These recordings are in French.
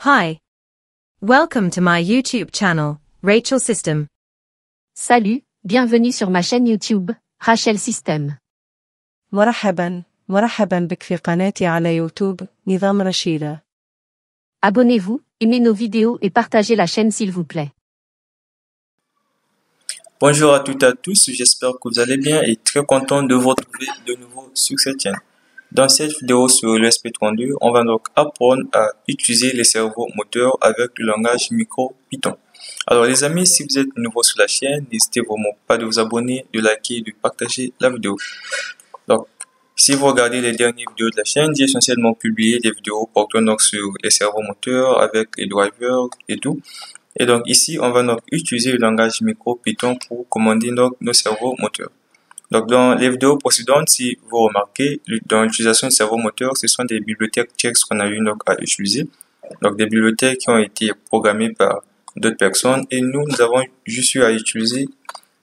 Hi. Welcome to my YouTube channel, Rachel System. Salut, bienvenue sur ma chaîne YouTube, Rachel System. مرحبا بك في قناتي على يوتيوب نظام رشيدة. Abonnez-vous, aimez nos vidéos et partagez la chaîne s'il vous plaît. Bonjour à toutes et à tous, j'espère que vous allez bien et très content de vous retrouver de nouveau sur cette chaîne. Dans cette vidéo sur l'ESP32, on va donc apprendre à utiliser les cerveaux moteurs avec le langage MicroPython. Alors les amis, si vous êtes nouveau sur la chaîne, n'hésitez vraiment pas de vous abonner, de liker et de partager la vidéo. Donc, si vous regardez les dernières vidéos de la chaîne, j'ai essentiellement publié des vidéos portant donc sur les cerveaux moteurs avec les drivers et tout. Et donc ici, on va donc utiliser le langage MicroPython pour commander donc nos cerveaux moteurs. Donc dans les vidéos précédentes, si vous remarquez, dans l'utilisation du cerveau moteur, ce sont des bibliothèques tierces qu'on a eu donc à utiliser. Donc des bibliothèques qui ont été programmées par d'autres personnes et nous avons juste eu à utiliser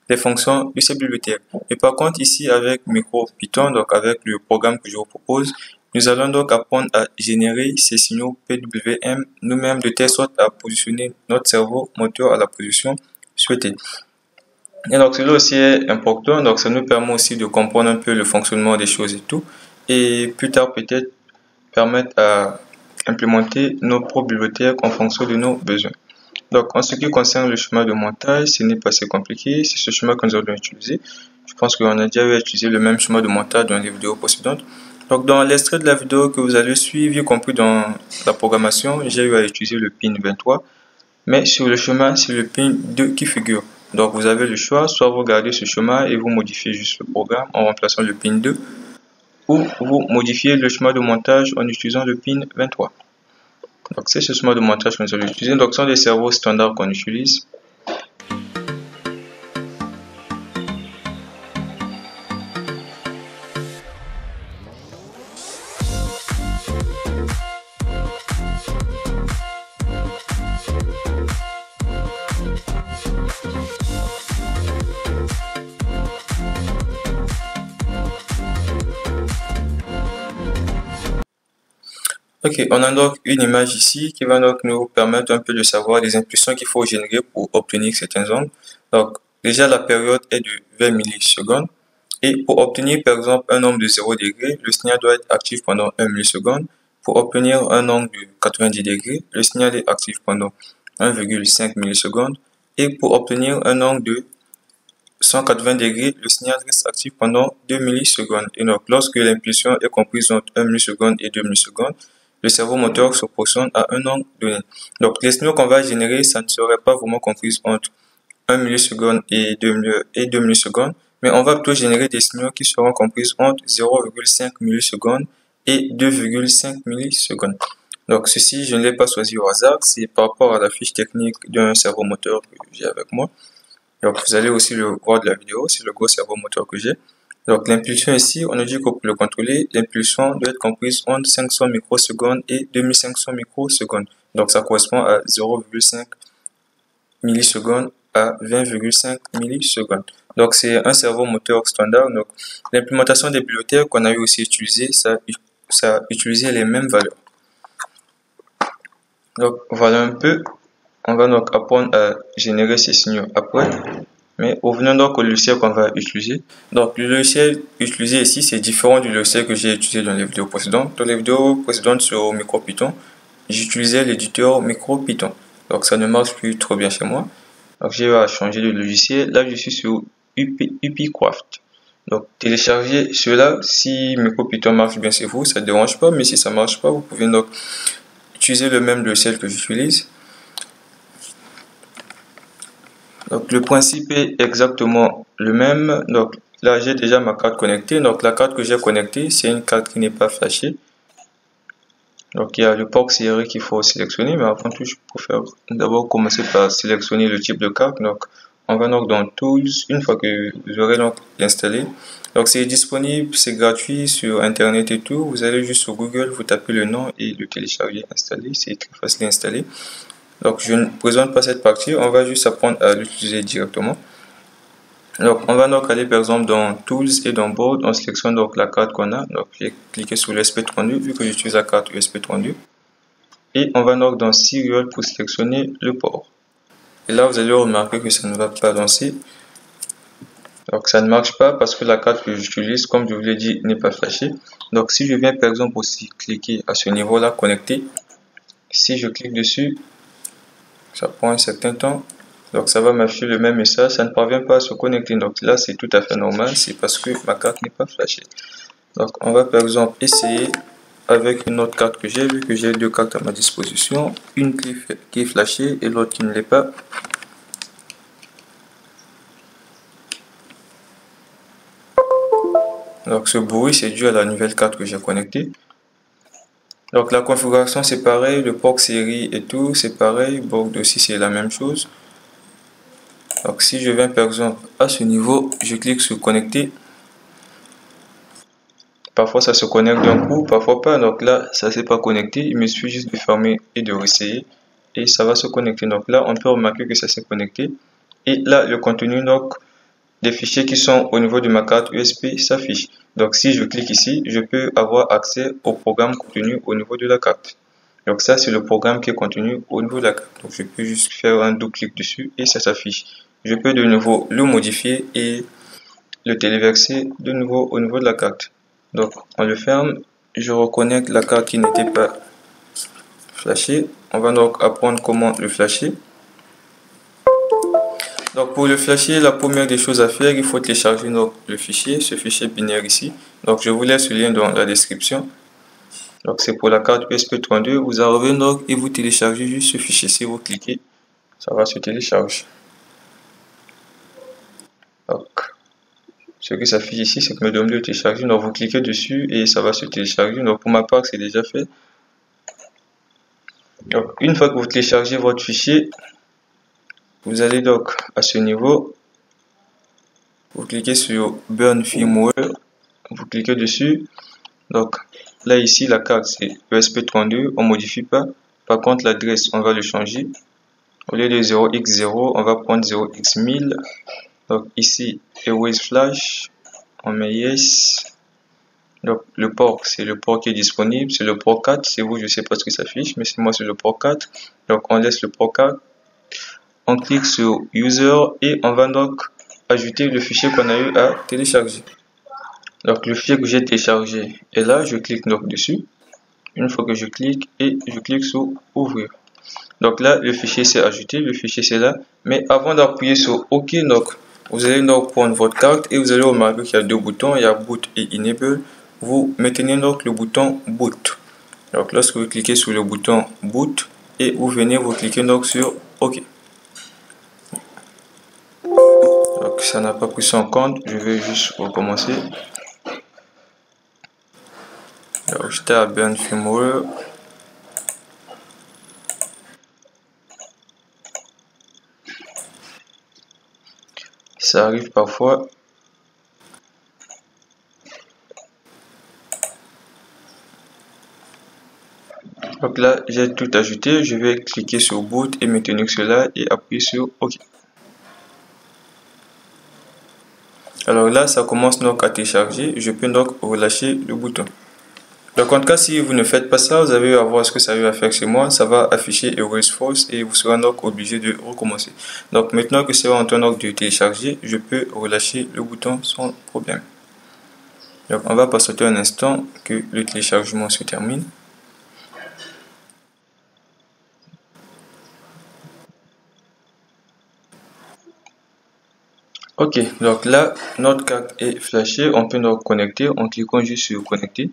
les fonctions de ces bibliothèques. Et par contre ici avec MicroPython, donc avec le programme que je vous propose, nous allons donc apprendre à générer ces signaux PWM nous-mêmes de telle sorte à positionner notre cerveau moteur à la position souhaitée. Et donc cela aussi est important, donc ça nous permet aussi de comprendre un peu le fonctionnement des choses et tout, et plus tard peut-être permettre à implémenter nos propres bibliothèques en fonction de nos besoins. Donc en ce qui concerne le schéma de montage, ce n'est pas assez compliqué, c'est ce schéma que nous allons utiliser. Je pense qu'on a déjà utilisé le même schéma de montage dans les vidéos précédentes. Donc dans l'extrait de la vidéo que vous allez suivre, y compris dans la programmation, j'ai eu à utiliser le pin 23, mais sur le schéma, c'est le pin 2 qui figure. Donc vous avez le choix, soit vous gardez ce schéma et vous modifiez juste le programme en remplaçant le pin 2, ou vous modifiez le schéma de montage en utilisant le pin 23. Donc c'est ce schéma de montage que nous allons utiliser. Donc ce sont des cerveaux standards qu'on utilise. Ok, on a donc une image ici qui va donc nous permettre un peu de savoir les impulsions qu'il faut générer pour obtenir certains angles. Donc, déjà la période est de 20 millisecondes. Et pour obtenir par exemple un angle de 0 degré, le signal doit être actif pendant 1 milliseconde. Pour obtenir un angle de 90 degrés, le signal est actif pendant 1,5 millisecondes. Et pour obtenir un angle de 180 degrés, le signal reste actif pendant 2 millisecondes. Et donc, lorsque l'impulsion est comprise entre 1 milliseconde et 2 millisecondes, le cerveau moteur se positionne à un angle donné. Donc, les signaux qu'on va générer, ça ne serait pas vraiment compris entre 1 milliseconde et 2 millisecondes, mais on va plutôt générer des signaux qui seront compris entre 0,5 millisecondes et 2,5 millisecondes. Donc, ceci, je ne l'ai pas choisi au hasard, c'est par rapport à la fiche technique d'un cerveau moteur que j'ai avec moi. Donc, vous allez aussi le voir de la vidéo, c'est le gros cerveau moteur que j'ai. Donc, l'impulsion ici, on a dit que pour le contrôler, l'impulsion doit être comprise entre 500 microsecondes et 2500 microsecondes. Donc, ça correspond à 0,5 millisecondes à 20,5 millisecondes. Donc, c'est un cerveau moteur standard. Donc, l'implémentation des bibliothèques qu'on a eu aussi utilisé, ça a utilisé les mêmes valeurs. Donc, voilà un peu. On va donc apprendre à générer ces signaux après. Mais revenons donc au logiciel qu'on va utiliser. Donc le logiciel utilisé ici, c'est différent du logiciel que j'ai utilisé dans les vidéos précédentes. Dans les vidéos précédentes sur MicroPython, j'utilisais l'éditeur MicroPython. Donc ça ne marche plus trop bien chez moi. Donc j'ai eu à changer de logiciel. Là je suis sur UPCraft. Donc téléchargez cela. Si MicroPython marche bien chez vous, ça ne dérange pas. Mais si ça ne marche pas, vous pouvez donc utiliser le même logiciel que j'utilise. Donc le principe est exactement le même. Donc là j'ai déjà ma carte connectée. Donc la carte que j'ai connectée, c'est une carte qui n'est pas flashée. Donc il y a le port série qu'il faut sélectionner, mais avant tout je préfère d'abord commencer par sélectionner le type de carte. Donc on va donc dans Tools, une fois que vous aurez donc installé. Donc c'est disponible, c'est gratuit sur internet et tout. Vous allez juste sur Google, vous tapez le nom et le télécharger, installer. C'est très facile à installer. Donc je ne présente pas cette partie, on va juste apprendre à l'utiliser directement. Donc on va donc aller par exemple dans Tools et dans Board, on sélectionne donc la carte qu'on a. Donc j'ai cliqué sur l'ESP32 vu que j'utilise la carte ESP32. et on va donc dans Serial pour sélectionner le port. Et là, vous allez remarquer que ça ne va pas lancer. Donc ça ne marche pas parce que la carte que j'utilise, comme je vous l'ai dit, n'est pas flashée. Donc si je viens par exemple aussi cliquer à ce niveau-là, connecter, si je clique dessus, ça prend un certain temps. Donc ça va m'afficher le même message, ça ne parvient pas à se connecter. Donc là c'est tout à fait normal, c'est parce que ma carte n'est pas flashée. Donc on va par exemple essayer avec une autre carte que j'ai, vu que j'ai deux cartes à ma disposition, une qui est flashée et l'autre qui ne l'est pas. Donc ce bruit c'est dû à la nouvelle carte que j'ai connectée. Donc la configuration c'est pareil, le port série et tout c'est pareil, board aussi c'est la même chose. Donc si je viens par exemple à ce niveau, je clique sur connecter. Parfois ça se connecte d'un coup, parfois pas. Donc là ça s'est pas connecté, il me suffit juste de fermer et de réessayer et ça va se connecter. Donc là on peut remarquer que ça s'est connecté et là le contenu donc des fichiers qui sont au niveau de ma carte USB s'affiche. Donc si je clique ici, je peux avoir accès au programme contenu au niveau de la carte. Donc ça c'est le programme qui est contenu au niveau de la carte. Donc je peux juste faire un double clic dessus et ça s'affiche. Je peux de nouveau le modifier et le téléverser de nouveau au niveau de la carte. Donc on le ferme, je reconnecte la carte qui n'était pas flashée. On va donc apprendre comment le flasher. Donc pour le flasher, la première des choses à faire, il faut télécharger donc le fichier, ce fichier binaire ici. Donc je vous laisse le lien dans la description. Donc c'est pour la carte ESP32. Vous arrivez donc et vous téléchargez juste ce fichier. Si vous cliquez, ça va se télécharger. Donc ce que ça fait ici, c'est que me demande de télécharger. Donc vous cliquez dessus et ça va se télécharger. Donc pour ma part, c'est déjà fait. Donc une fois que vous téléchargez votre fichier, vous allez donc à ce niveau, vous cliquez sur Burn Firmware, vous cliquez dessus. Donc là ici la carte c'est ESP32, on modifie pas. Par contre l'adresse on va le changer. Au lieu de 0x0, on va prendre 0x1000. Donc ici Erase Flash, on met Yes. Donc le port c'est le port qui est disponible, c'est le port 4. C'est vous, je sais pas ce que ça affiche, mais c'est moi c'est le port 4. Donc on laisse le port 4. On clique sur User et on va donc ajouter le fichier qu'on a eu à télécharger. Donc le fichier que j'ai téléchargé est là, je clique donc dessus. Une fois que je clique et je clique sur Ouvrir. Donc là le fichier s'est ajouté, le fichier c'est là. Mais avant d'appuyer sur OK, donc vous allez donc prendre votre carte et vous allez remarquer qu'il y a deux boutons, il y a Boot et Enable. Vous maintenez donc le bouton Boot. Donc lorsque vous cliquez sur le bouton Boot et vous venez, vous cliquez donc sur OK. Donc ça n'a pas pris ça en compte, je vais juste recommencer. Alors j'étais à Burn Firmware. Ça arrive parfois. Donc là j'ai tout ajouté, je vais cliquer sur Boot et maintenir cela et appuyer sur OK. Alors là ça commence donc à télécharger, je peux donc relâcher le bouton. Donc en tout cas si vous ne faites pas ça, vous allez voir ce que ça va faire chez moi, ça va afficher Erase Force et vous serez donc obligé de recommencer. Donc maintenant que c'est en train de télécharger, je peux relâcher le bouton sans problème. Donc on va patienter un instant que le téléchargement se termine. Ok, donc là notre carte est flashée, on peut donc connecter en cliquant juste sur connecter.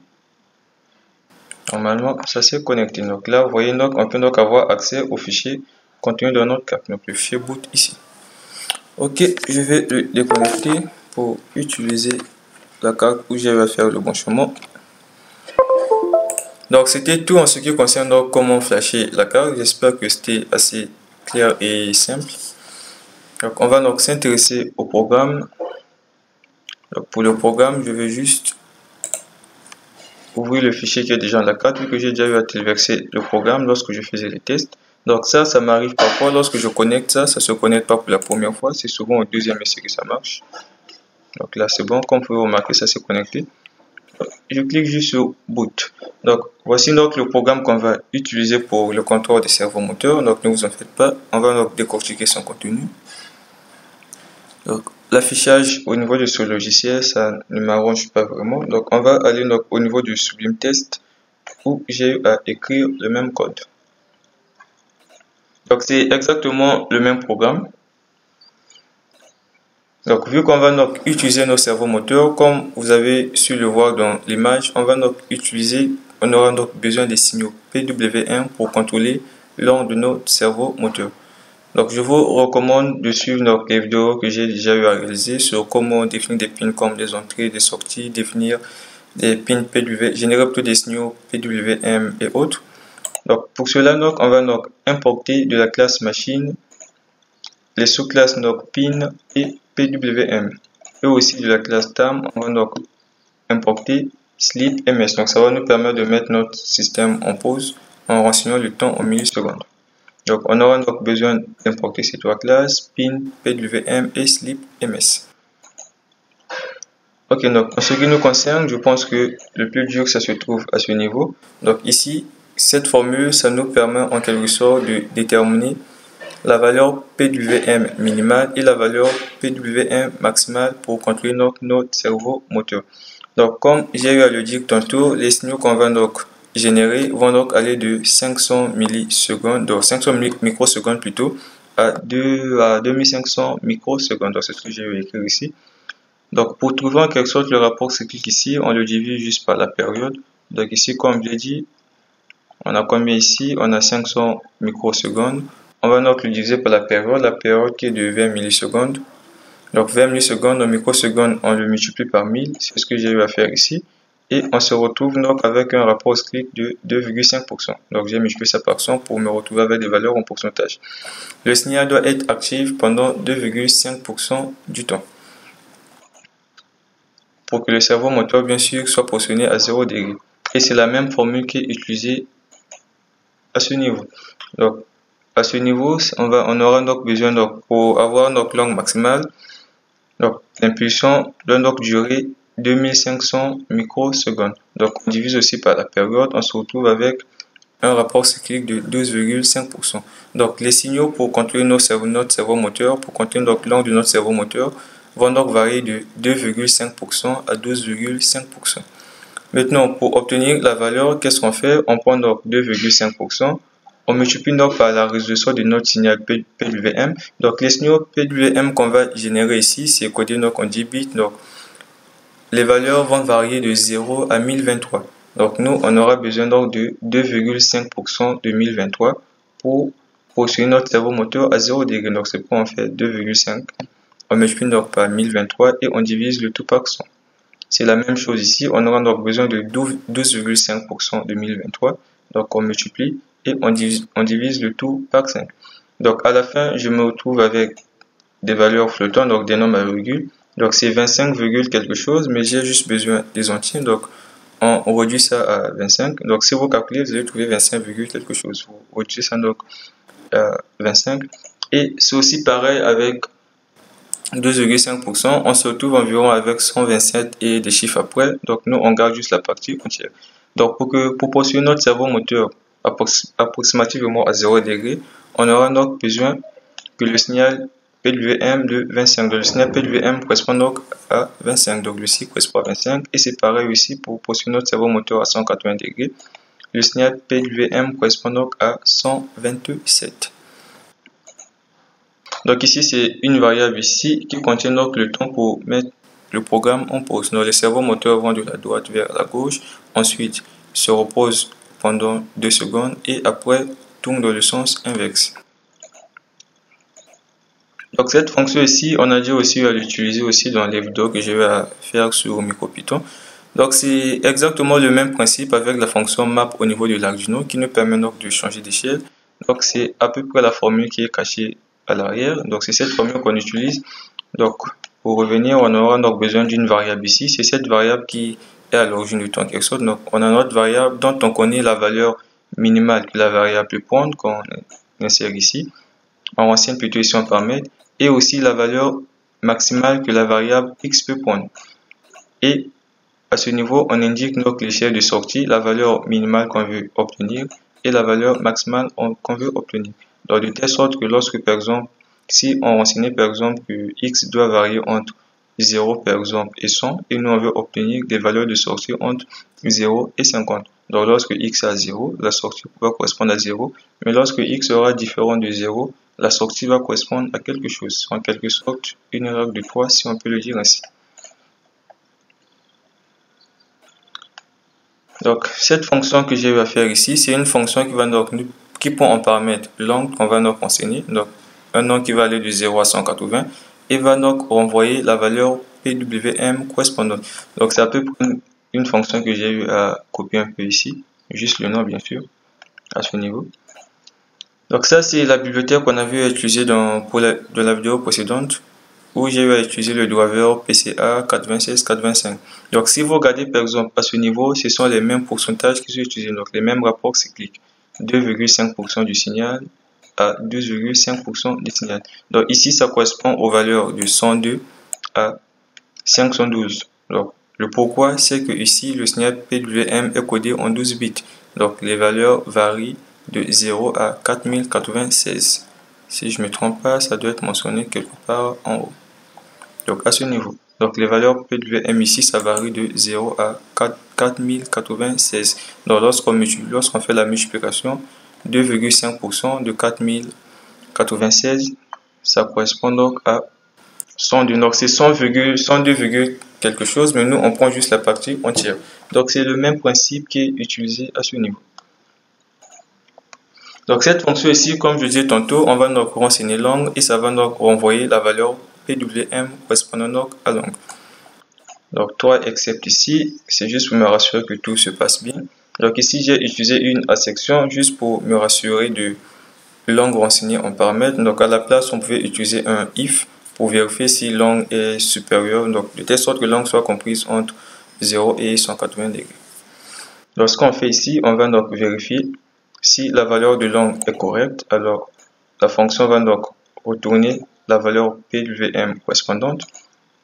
Normalement ça s'est connecté. Donc là vous voyez donc on peut donc avoir accès au fichier contenu dans notre carte, donc le fichier boot ici. Ok, je vais le déconnecter pour utiliser la carte où j'ai à faire le branchement. Donc c'était tout en ce qui concerne donc comment flasher la carte. J'espère que c'était assez clair et simple. Donc on va donc s'intéresser au programme. Donc pour le programme, je vais juste ouvrir le fichier qui est déjà dans la carte, vu que j'ai déjà eu à téléverser le programme lorsque je faisais les tests. Donc ça m'arrive parfois lorsque je connecte ça se connecte pas pour la première fois, c'est souvent au deuxième essai que ça marche. Donc là c'est bon, comme vous pouvez remarquer ça s'est connecté. Je clique juste sur Boot. Donc, voici donc le programme qu'on va utiliser pour le contrôle des servomoteurs. Donc, ne vous en faites pas. On va donc décortiquer son contenu. Donc, l'affichage au niveau de ce logiciel, ça ne m'arrange pas vraiment. Donc, on va aller donc au niveau du Sublime Text où j'ai eu à écrire le même code. Donc, c'est exactement le même programme. Donc, vu qu'on va donc utiliser nos servomoteurs, comme vous avez su le voir dans l'image, on aura donc besoin des signaux PWM pour contrôler l'un de nos servomoteurs. Donc, je vous recommande de suivre donc, les vidéos que j'ai déjà eu à réaliser sur comment définir des pins comme des entrées, des sorties, définir des pins PWM, générer plutôt des signaux PWM et autres. Donc, pour cela, donc, on va donc importer de la classe machine les sous-classes donc pin et PWM. Et aussi de la classe term, on va donc importer sleep ms. Donc, ça va nous permettre de mettre notre système en pause en renseignant le temps en millisecondes. Donc, on aura donc besoin d'importer ces trois classes, pin, PWM et sleep ms. Ok, donc en ce qui nous concerne, je pense que le plus dur, ça se trouve à ce niveau. Donc ici, cette formule, ça nous permet en quelque sorte de déterminer la valeur PWM minimale et la valeur PWM maximale pour contrôler notre servomoteur. Donc, comme j'ai eu à le dire tantôt, les signaux qu'on va donc générer vont donc aller de 500 millisecondes, donc 500 microsecondes plutôt, à 2500 microsecondes. Donc, c'est ce que j'ai écrit ici. Donc, pour trouver en quelque sorte le rapport cyclique ici, on le divise juste par la période. Donc, ici, comme je l'ai dit, on a combien ici? On a 500 microsecondes. On va donc le diviser par la période qui est de 20 millisecondes. Donc, 20 millisecondes en microsecondes, on le multiplie par 1000. C'est ce que j'ai eu à faire ici. Et on se retrouve donc avec un rapport cyclique de 2,5%. Donc, j'ai multiplié ça par 100 pour me retrouver avec des valeurs en pourcentage. Le signal doit être actif pendant 2,5% du temps, pour que le servomoteur, bien sûr, soit positionné à 0 degré. Et c'est la même formule qui est utilisée à ce niveau. Donc, à ce niveau, on aura donc besoin, donc, pour avoir notre langue maximale, donc l'impulsion doit donc durer 2500 microsecondes. Donc, on divise aussi par la période, on se retrouve avec un rapport cyclique de 12,5%. Donc, les signaux pour contrôler notre servomoteur, pour contrôler donc l'angle de notre servomoteur, vont donc varier de 2,5% à 12,5%. Maintenant, pour obtenir la valeur, qu'est-ce qu'on fait? On prend donc 2,5%, on multiplie donc par la résolution de notre signal PWM. Donc, les signaux PWM qu'on va générer ici, c'est codé donc en 10 bits. Donc, les valeurs vont varier de 0 à 1023. Donc, nous, on aura besoin donc de 2,5% de 1023 pour positionner notre servomoteur à 0 degré. Donc, c'est pourquoi on fait 2,5. On multiplie donc par 1023 et on divise le tout par 100. C'est la même chose ici. On aura donc besoin de 12,5% de 1023. Donc, on multiplie et on divise le tout par 5. Donc, à la fin, je me retrouve avec des valeurs flottantes, donc des nombres à virgule. Donc, c'est 25, quelque chose, mais j'ai juste besoin des entiers. Donc, on réduit ça à 25. Donc, si vous calculez, vous allez trouver 25, quelque chose. Vous réduisez ça donc à 25. Et c'est aussi pareil avec 2,5%. On se retrouve environ avec 127 et des chiffres après. Donc, nous, on garde juste la partie entière. Donc, pour positionner notre servomoteur approximativement à 0 degré, on aura donc besoin que le signal PWM de 25. Donc, le signal PWM correspond donc à 25. Donc, le cycle correspond à 25. Et c'est pareil aussi pour positionner notre servomoteur à 180 degrés. Le signal PWM correspond donc à 127. Donc, ici, c'est une variable ici qui contient donc le temps pour mettre le programme en pause. Donc, les servomoteurs vont de la droite vers la gauche. Ensuite, se reposent pendant 2 secondes et après tourne dans le sens inverse. Donc, cette fonction ici, on a déjà aussi à l'utiliser aussi dans les vidéos que je vais faire sur MicroPython. Donc, c'est exactement le même principe avec la fonction map au niveau de l'Arduino qui nous permet donc de changer d'échelle. Donc, c'est à peu près la formule qui est cachée à l'arrière. Donc, c'est cette formule qu'on utilise. Donc, pour revenir, on aura donc besoin d'une variable ici. C'est cette variable qui est à l'origine du temps quelque chose. Donc, on a notre variable dont on connaît la valeur minimale que la variable peut prendre qu'on insère ici. On renseigne plutôt ici en paramètre. Et aussi la valeur maximale que la variable x peut prendre. Et à ce niveau, on indique donc l'échelle de sortie, la valeur minimale qu'on veut obtenir et la valeur maximale qu'on veut obtenir. Donc, de telle sorte que lorsque, par exemple, si on renseignait par exemple que x doit varier entre 0 par exemple et 100, et nous on veut obtenir des valeurs de sortie entre 0 et 50. Donc, lorsque x est à 0, la sortie va correspondre à 0, mais lorsque x sera différent de 0, la sortie va correspondre à quelque chose, en quelque sorte une règle de 3 si on peut le dire ainsi. Donc, cette fonction que j'ai eu à faire ici, c'est une fonction qui prend en paramètre l'angle qu'on va donc enseigner. Donc, un angle qui va aller de 0 à 180 et va donc renvoyer la valeur PWM correspondante. Donc, c'est à peu près une fonction que j'ai eu à copier un peu ici. Juste le nom, bien sûr, à ce niveau. Donc, ça, c'est la bibliothèque qu'on avait utilisée dans la vidéo précédente, où j'ai eu à utiliser le driver PCA 96-85. Donc, si vous regardez par exemple à ce niveau, ce sont les mêmes pourcentages qui sont utilisés, donc les mêmes rapports cycliques. 2,5% du signal à 12,5% du signal. Donc, ici, ça correspond aux valeurs de 102 à 512. Donc, le pourquoi, c'est que ici, le signal PWM est codé en 12 bits. Donc, les valeurs varient de 0 à 4096. Si je ne me trompe pas, ça doit être mentionné quelque part en haut. Donc, à ce niveau. Donc, les valeurs PWM ici, ça varie de 0 à 4096. Donc, lorsqu'on fait la multiplication, 2,5% de 4096, ça correspond donc à 102. Donc, c'est 102, quelque chose, mais nous, on prend juste la partie entière. Donc, c'est le même principe qui est utilisé à ce niveau. Donc, cette fonction ici, comme je disais tantôt, on va donc renseigner l'angle et ça va donc renvoyer la valeur PWM correspondant donc à l'angle. Donc, 3 except ici, c'est juste pour me rassurer que tout se passe bien. Donc, ici, j'ai utilisé une assection juste pour me rassurer de l'angle renseigné en paramètre. Donc, à la place, on pouvait utiliser un if pour vérifier si l'angle est supérieur, donc de telle sorte que l'angle soit comprise entre 0 et 180 degrés. Donc, ce qu'on fait ici, on va donc vérifier si la valeur de l'angle est correcte. Alors, la fonction va donc retourner la valeur PWM correspondante.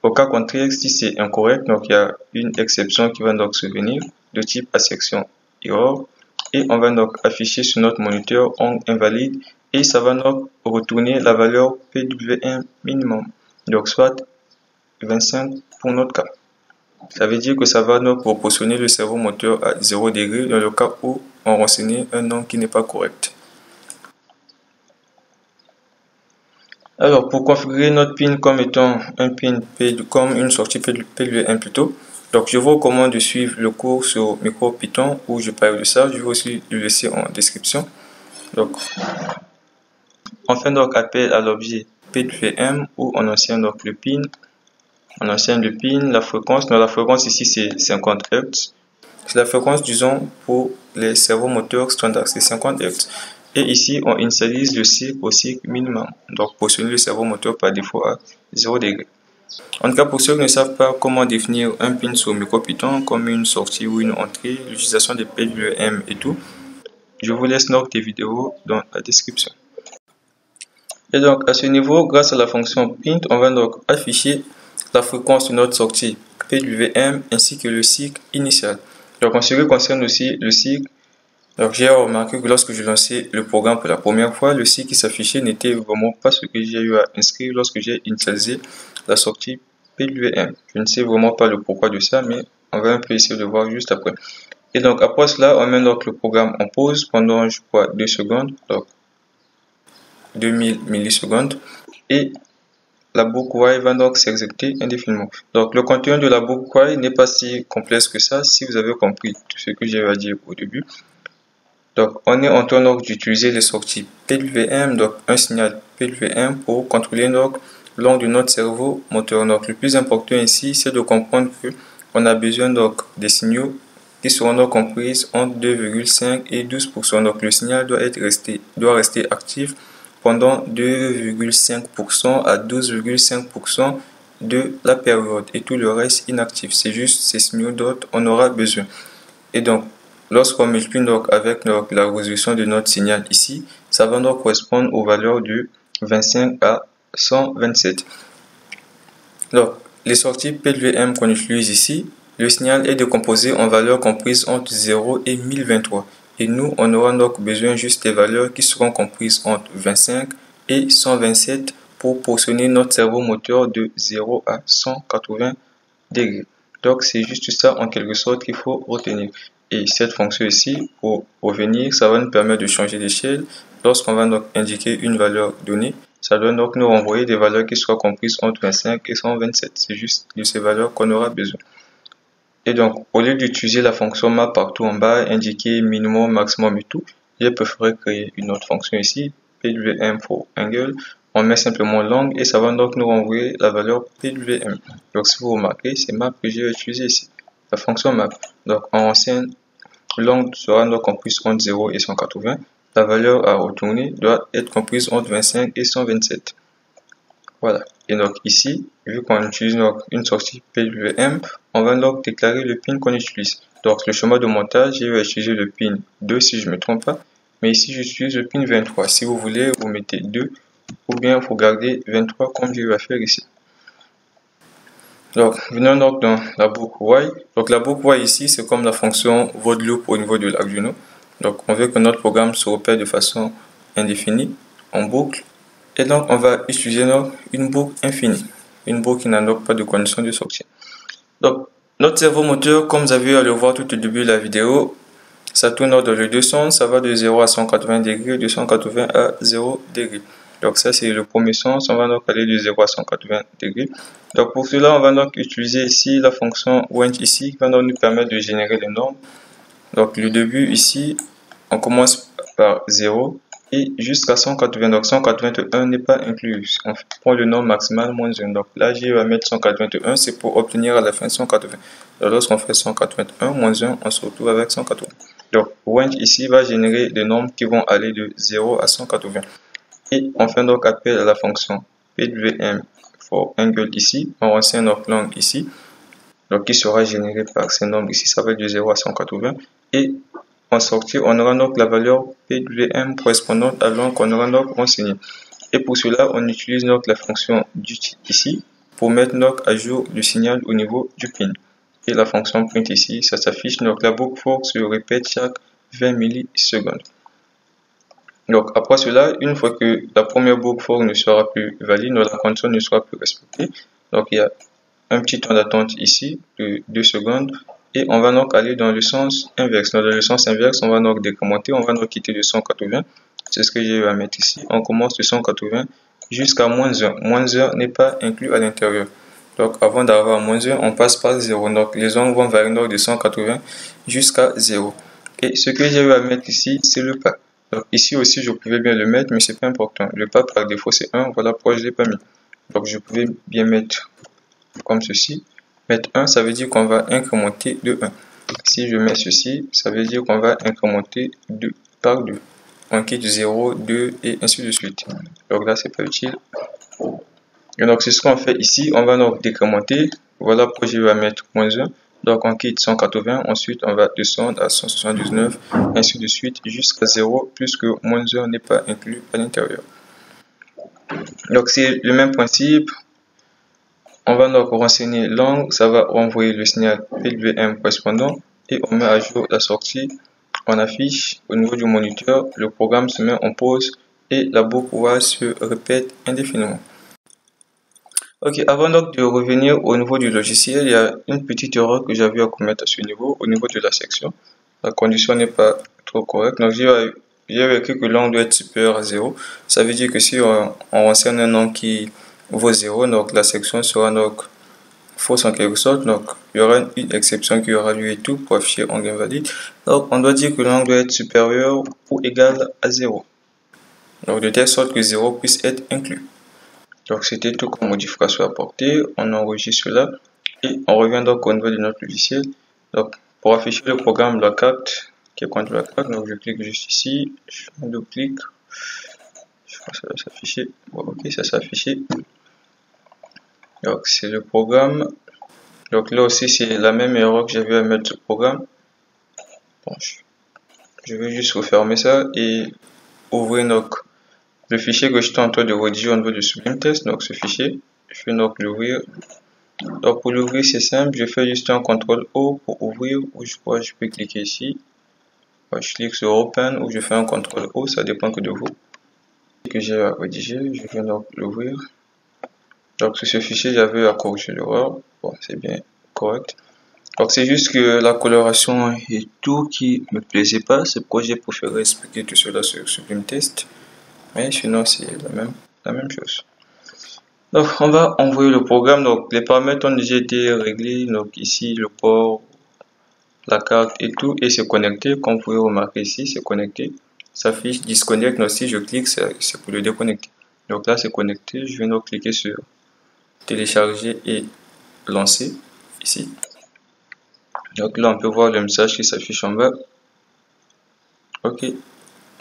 Au cas contraire, si c'est incorrect, donc il y a une exception qui va donc se venir de type assection error. Et on va donc afficher sur notre moniteur angle invalide et ça va donc retourner la valeur PWM minimum. Donc, soit 25 pour notre cas. Ça veut dire que ça va donc proportionner le servo moteur à 0 degré dans le cas où on renseigne un angle qui n'est pas correct. Alors, pour configurer notre pin comme étant comme une sortie PWM plutôt, donc je vous recommande de suivre le cours sur MicroPython où je parle de ça. Je vais aussi le laisser en description. Donc, on fait donc appel à l'objet PWM où on enseigne donc le pin. On enseigne le pin, la fréquence. Donc, la fréquence ici c'est 50 Hz. C'est la fréquence, disons, pour les servomoteurs standards, c'est 50 Hz. Et ici, on initialise le cycle au cycle minimum. Donc, positionner le servomoteur par défaut à 0 degré. En tout cas, pour ceux qui ne savent pas comment définir un pin sur MicroPython, comme une sortie ou une entrée, l'utilisation des PWM et tout, je vous laisse donc des vidéos dans la description. Et donc, à ce niveau, grâce à la fonction print, on va donc afficher la fréquence de notre sortie PWM ainsi que le cycle initial. Donc, en ce qui concerne aussi le cycle, donc j'ai remarqué que lorsque je lançais le programme pour la première fois, le cycle qui s'affichait n'était vraiment pas ce que j'ai eu à inscrire lorsque j'ai initialisé la sortie PWM. Je ne sais vraiment pas le pourquoi de ça, mais on va un peu essayer de voir juste après. Et donc après cela, on met donc le programme en pause pendant, je crois, 2 secondes, donc 2000 millisecondes, et la boucle while va donc s'exécuter indéfiniment. Donc le contenu de la boucle while n'est pas si complexe que ça, si vous avez compris tout ce que j'ai à dire au début. Donc on est en train d'utiliser les sorties PWM, donc un signal PWM pour contrôler donc l'angle de notre cerveau moteur. Donc le plus important ici, c'est de comprendre que on a besoin donc des signaux qui seront donc comprises entre 2,5 et 12%. Donc le signal doit rester actif pendant 2,5% à 12,5% de la période et tout le reste inactif. C'est juste ces signaux dont on aura besoin. Et donc, lorsqu'on multiplie donc avec la résolution de notre signal ici, ça va donc correspondre aux valeurs de 25 à 127. Donc, les sorties PWM qu'on utilise ici, le signal est décomposé en valeurs comprises entre 0 et 1023. Et nous, on aura donc besoin juste des valeurs qui seront comprises entre 25 et 127 pour portionner notre cerveau moteur de 0 à 180 degrés. Donc, c'est juste ça en quelque sorte qu'il faut retenir. Et cette fonction ici, pour revenir, ça va nous permettre de changer d'échelle. Lorsqu'on va donc indiquer une valeur donnée, ça doit donc nous renvoyer des valeurs qui soient comprises entre 25 et 127. C'est juste de ces valeurs qu'on aura besoin. Et donc, au lieu d'utiliser la fonction map partout en bas, indiquer minimum, maximum et tout, j'ai préféré créer une autre fonction ici, PWM for angle. On met simplement long et ça va donc nous renvoyer la valeur PWM. Donc, si vous remarquez, c'est map que j'ai utilisé ici, la fonction map. Donc, en ancienne, long sera donc comprise entre 0 et 180. La valeur à retourner doit être comprise entre 25 et 127. Voilà. Et donc ici, vu qu'on utilise donc une sortie PWM, on va donc déclarer le pin qu'on utilise. Donc le schéma de montage, je vais utiliser le pin 2 si je ne me trompe pas. Mais ici, j'utilise le pin 23. Si vous voulez, vous mettez 2 ou bien vous gardez 23 comme je vais faire ici. Donc, venons donc dans la boucle while. Donc la boucle while ici, c'est comme la fonction void loop au niveau de l'Arduino. Donc on veut que notre programme se répète de façon indéfinie en boucle. Et donc, on va utiliser une boucle infinie, une boucle qui n'a donc pas de condition de sortie. Donc, notre cerveau moteur, comme vous avez eu à le voir tout au début de la vidéo, ça tourne dans les deux sens, ça va de 0 à 180 degrés, de 180 à 0 degrés. Donc, ça, c'est le premier sens, on va donc aller de 0 à 180 degrés. Donc, pour cela, on va donc utiliser ici la fonction range ici, qui va donc nous permettre de générer les nombres. Donc, le début ici, on commence par 0. Et jusqu'à 180, donc 181 n'est pas inclus. On prend le nombre maximal moins 1. Donc là, je vais mettre 181, c'est pour obtenir à la fin 180. Donc lorsqu'on fait 181 moins 1, on se retrouve avec 180. Donc range ici va générer des nombres qui vont aller de 0 à 180. Et on fait donc appel à la fonction PWM for angle ici. On retient notre long ici. Donc qui sera généré par ces nombres ici. Ça va être de 0 à 180. Et en sortie, on aura donc la valeur PWM correspondante à l'angle qu'on aura donc renseigné. Et pour cela, on utilise donc la fonction duty ici pour mettre donc à jour le signal au niveau du pin. Et la fonction print ici, ça s'affiche. Donc la boucle for se répète chaque 20 millisecondes. Donc après cela, une fois que la première boucle for ne sera plus valide, la condition ne sera plus respectée. Donc il y a un petit temps d'attente ici de 2 secondes. Et on va donc aller dans le sens inverse. Dans le sens inverse, on va donc décrémenter, on va donc quitter de 180. C'est ce que j'ai à mettre ici. On commence de 180 jusqu'à moins 1. Moins 1 n'est pas inclus à l'intérieur. Donc avant d'avoir moins 1, on passe par 0. Donc les angles vont varier donc de 180 jusqu'à 0. Et ce que j'ai à mettre ici, c'est le pas. Donc ici aussi, je pouvais bien le mettre, mais c'est pas important. Le pas par défaut, c'est 1. Voilà pourquoi je ne l'ai pas mis. Donc je pouvais bien mettre comme ceci. Mettre 1, ça veut dire qu'on va incrémenter de 1. Si je mets ceci, ça veut dire qu'on va incrémenter par 2. On quitte 0, 2 et ainsi de suite. Donc là, c'est pas utile. Et donc, c'est ce qu'on fait ici. On va donc décrémenter. Voilà pourquoi je vais mettre moins 1. Donc, on quitte 180. Ensuite, on va descendre à 179, ainsi de suite, jusqu'à 0, puisque moins 1 n'est pas inclus à l'intérieur. Donc, c'est le même principe. On va donc renseigner l'angle, ça va renvoyer le signal PWM correspondant et on met à jour la sortie. On affiche au niveau du moniteur, le programme se met en pause et la boucle while se répète indéfiniment. Ok, avant donc de revenir au niveau du logiciel, il y a une petite erreur que j'avais à commettre à ce niveau, au niveau de la section. La condition n'est pas trop correcte, donc j'ai écrit que l'angle doit être supérieur à 0. Ça veut dire que si on renseigne un angle qui vaut 0, donc la section sera donc fausse en quelque sorte. Donc il y aura une exception qui aura lieu et tout pour afficher angle invalide. Donc on doit dire que l'angle doit être supérieur ou égal à 0. Donc de telle sorte que 0 puisse être inclus. Donc c'était tout comme modification apportée. On enregistre cela et on revient donc au niveau de notre logiciel. Donc pour afficher le programme la carte qui est contre la carte, donc je clique juste ici, je double-clique. Ça va s'afficher. Bon, ok, ça s'est affiché. Donc c'est le programme. Donc là aussi c'est la même erreur que j'avais à mettre sur le programme. Bon, je vais juste refermer ça et ouvrir donc le fichier que j'étais en train de rédiger au niveau de Sublime Text. Donc ce fichier, je vais donc l'ouvrir. Donc pour l'ouvrir, c'est simple, je fais juste un CTRL O pour ouvrir, ou je peux cliquer ici. Je clique sur Open ou je fais un CTRL O, ça dépend que de vous. Que j'ai à rédiger, je viens donc l'ouvrir. Donc sur ce fichier, j'avais à corriger l'erreur. Bon, c'est bien correct. Donc c'est juste que la coloration et tout qui me plaisait pas, c'est pourquoi j'ai préféré expliquer tout cela sur Sublime Text. Mais sinon c'est la même chose. Donc on va envoyer le programme. Donc les paramètres ont déjà été réglés. Donc ici le port, la carte et tout, et c'est connecté. Comme vous pouvez remarquer ici, c'est connecté. Ça affiche disconnect. Donc si je clique, c'est pour le déconnecter. Donc là c'est connecté. Je viens donc cliquer sur télécharger et lancer ici. Donc là on peut voir le message qui s'affiche en bas. Ok,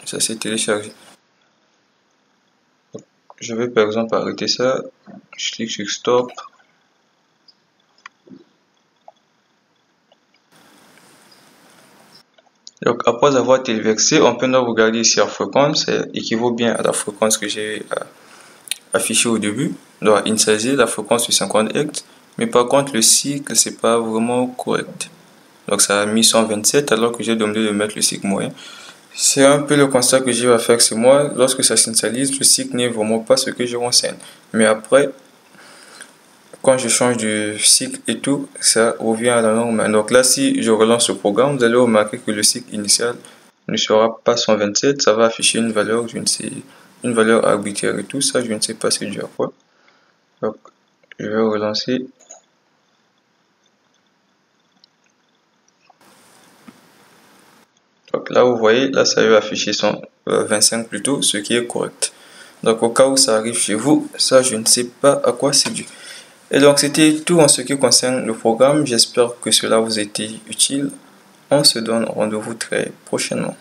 ça c'est téléchargé. Je vais par exemple arrêter ça. Je clique sur stop. Donc après avoir téléversé, on peut donc regarder ici la fréquence. Ça équivaut bien à la fréquence que j'ai affichée au début. Donc initialiser la fréquence de 50 Hz. Mais par contre le cycle c'est pas vraiment correct. Donc ça a mis 127 alors que j'ai demandé de mettre le cycle moyen. C'est un peu le constat que j'ai à faire c'est moi. Lorsque ça s'initialise, le cycle n'est vraiment pas ce que je renseigne. Mais après, quand je change de cycle et tout, ça revient à la norme. Donc là, si je relance le programme, vous allez remarquer que le cycle initial ne sera pas 127. Ça va afficher une valeur, une valeur arbitraire et tout ça. Je ne sais pas c'est dû à quoi. Donc, je vais relancer. Donc là, vous voyez, là, ça va afficher 25 plutôt, ce qui est correct. Donc au cas où ça arrive chez vous, ça je ne sais pas à quoi c'est dû. Et donc c'était tout en ce qui concerne le programme. J'espère que cela vous a été utile. On se donne rendez-vous très prochainement.